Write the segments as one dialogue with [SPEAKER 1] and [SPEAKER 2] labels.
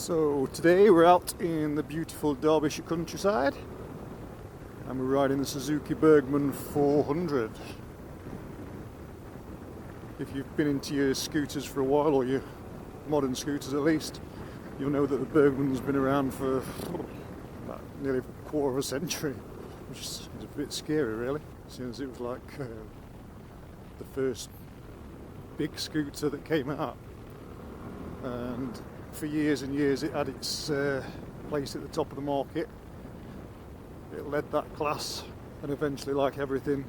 [SPEAKER 1] So today we're out in the beautiful Derbyshire countryside and we're riding the Suzuki Burgman 400. If you've been into your scooters for a while, or your modern scooters at least, you'll know that the Burgman's been around for about nearly a quarter of a century, which is a bit scary really, since it was like the first big scooter that came out. And for years and years it had its place at the top of the market. It led that class, and eventually, like everything,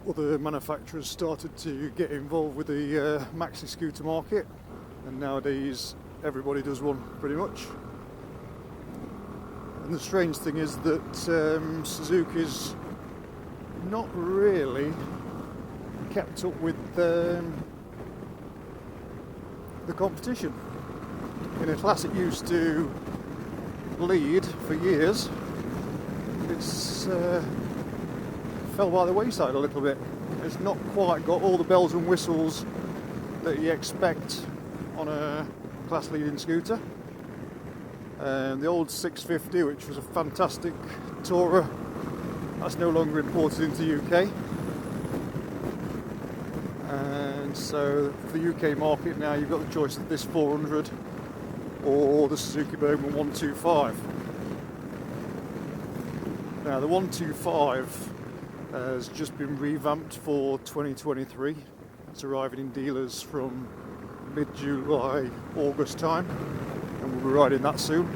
[SPEAKER 1] other manufacturers started to get involved with the maxi scooter market, and nowadays everybody does one pretty much. And the strange thing is that Suzuki's not really kept up with the competition. In a class it used to lead for years, it's fell by the wayside a little bit. It's not quite got all the bells and whistles that you expect on a class leading scooter. The old 650, which was a fantastic tourer, that's no longer imported into the UK. And so for the UK market now, you've got the choice of this 400 or the Suzuki Burgman 125. Now the 125 has just been revamped for 2023. It's arriving in dealers from mid-July, August time, and we'll be riding that soon.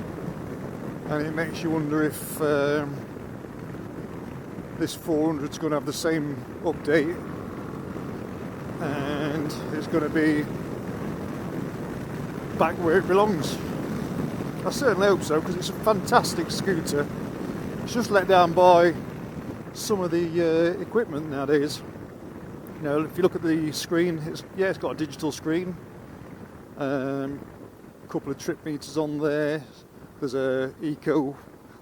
[SPEAKER 1] And it makes you wonder if this 400 is going to have the same update and it's going to be back where it belongs. I certainly hope so, because it's a fantastic scooter. It's just let down by some of the equipment nowadays. You know, if you look at the screen, it's got a digital screen, a couple of trip meters on there. There's a eco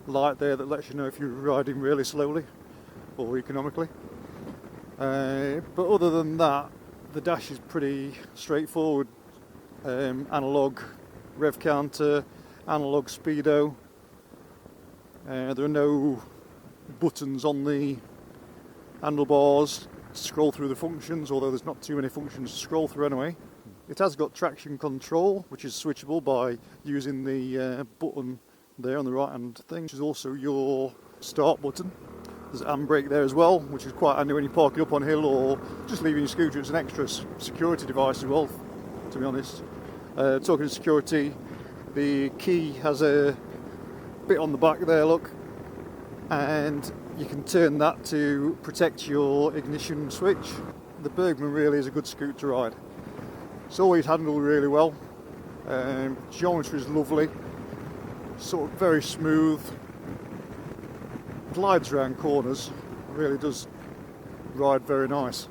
[SPEAKER 1] light there that lets you know if you're riding really slowly or economically. But other than that, the dash is pretty straightforward. Analog rev counter, analog speedo. There are no buttons on the handlebars to scroll through the functions, although there's not too many functions to scroll through anyway. It has got traction control, which is switchable by using the button there on the right hand thing, which is also your start button. There's a handbrake there as well, which is quite handy when you park it up on hill or just leaving your scooter. It's an extra security device as well, to be honest. Talking of security, the key has a bit on the back there, look, and you can turn that to protect your ignition switch. The Burgman really is a good scooter to ride. It's always handled really well. Geometry is lovely, sort of very smooth. Glides around corners, really does ride very nice.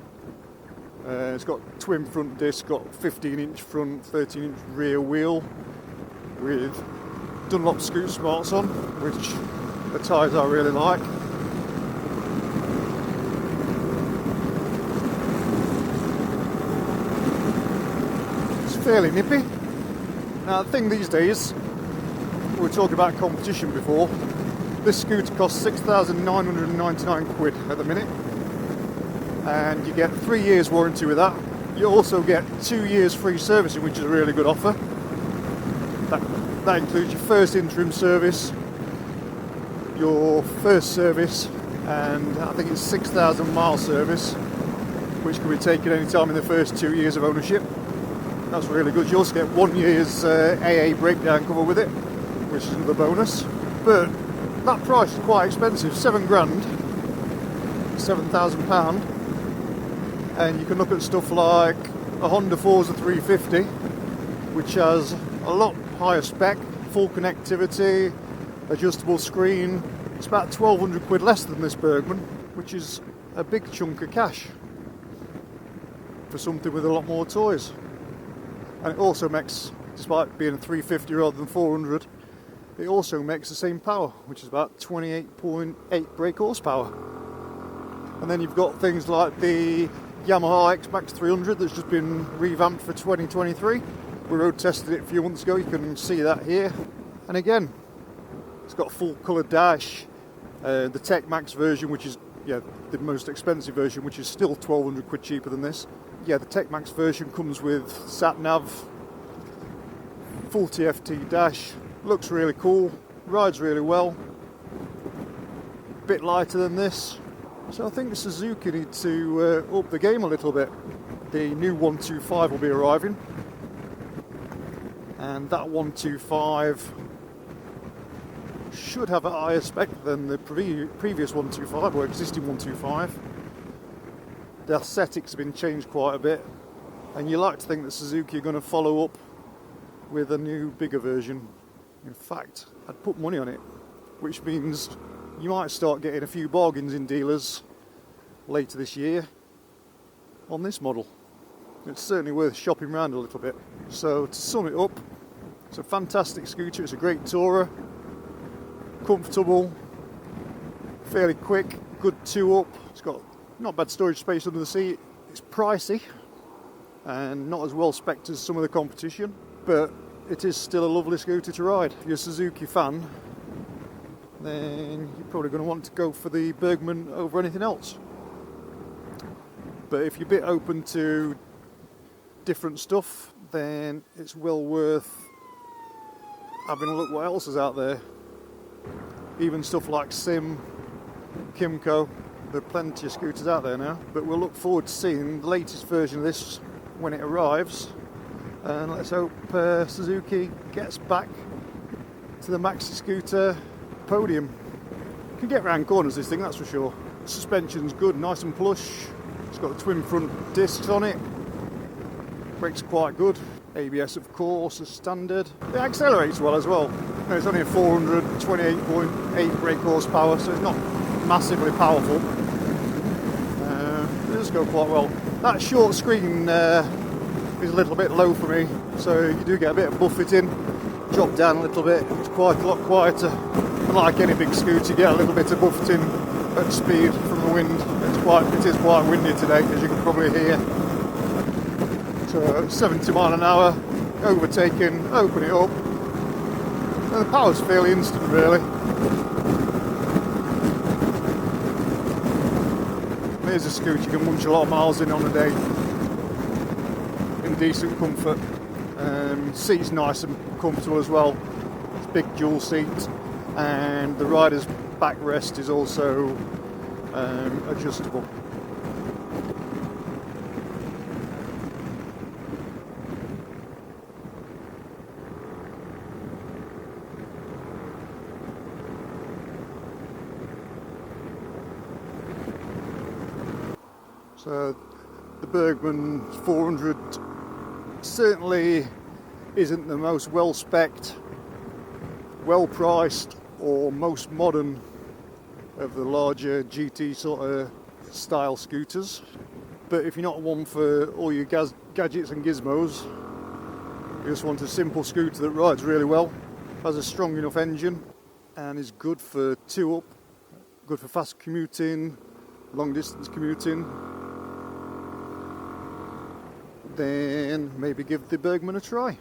[SPEAKER 1] It's got twin front disc, got 15-inch front, 13-inch rear wheel with Dunlop Scoot Smarts on, which are tyres I really like. It's fairly nippy. Now the thing these days, we were talking about competition before, this scooter costs £6,999 at the minute, and you get 3 years warranty with that. You also get 2 years free servicing, which is a really good offer. That includes your first interim service, your first service, and I think it's 6,000 mile service, which can be taken any time in the first 2 years of ownership. That's really good. You also get 1 year's AA breakdown cover with it, which is another bonus. But that price is quite expensive, £7,000, £7,000, and you can look at stuff like a Honda Forza 350, which has a lot higher spec, full connectivity, adjustable screen. It's about £1,200 less than this Burgman, which is a big chunk of cash for something with a lot more toys. And it also makes, despite being a 350 rather than 400, it also makes the same power, which is about 28.8 brake horsepower. And then you've got things like the Yamaha X Max 300 that's just been revamped for 2023, We road tested it a few months ago, you can see that here. And again, it's got a full colour dash. The Tech Max version, which is the most expensive version, which is still 1,200 quid cheaper than this. Yeah, the Tech Max version comes with sat nav, full TFT dash, looks really cool, rides really well. Bit lighter than this, so I think Suzuki need to up the game a little bit. The new 125 will be arriving, and that 125 should have a higher spec than the previous 125 or existing 125. The aesthetics have been changed quite a bit, and you like to think that Suzuki are going to follow up with a new, bigger version. In fact, I'd put money on it, which means you might start getting a few bargains in dealers later this year on this model. It's certainly worth shopping around a little bit. So to sum it up, it's a fantastic scooter, it's a great tourer, comfortable, fairly quick, good two-up, it's got not bad storage space under the seat, it's pricey and not as well spec'd as some of the competition, but it is still a lovely scooter to ride. If you're a Suzuki fan, then you're probably going to want to go for the Burgman over anything else. But if you're a bit open to different stuff, then it's well worth having a look what else is out there. Even stuff like Sim, Kimco, there are plenty of scooters out there now. But we'll look forward to seeing the latest version of this when it arrives. And let's hope Suzuki gets back to the maxi scooter podium. You can get around corners this thing, that's for sure. Suspension's good, nice and plush. It's got the twin front discs on it. Brakes quite good. ABS of course as standard. It accelerates well as well. It's only a 428.8 brake horsepower, so it's not massively powerful. It does go quite well. That short screen is a little bit low for me, so you do get a bit of buffeting. Drop down a little bit, it's quite a lot quieter. Like any big scooter, you get a little bit of buffeting at speed from the wind. It is quite windy today, as you can probably hear. So 70 mile an hour, overtaking, open it up, and the power's fairly instant really. Here's a scooter you can munch a lot of miles in on a day, in decent comfort. Seat's nice and comfortable as well. It's big dual seat, and the rider's backrest is also adjustable. So the Burgman 400 certainly isn't the most well-spec'd, well-priced or most modern of the larger GT sort of style scooters. But if you're not one for all your gadgets and gizmos, you just want a simple scooter that rides really well, has a strong enough engine and is good for two-up, good for fast commuting, long distance commuting, then maybe give the Burgman a try.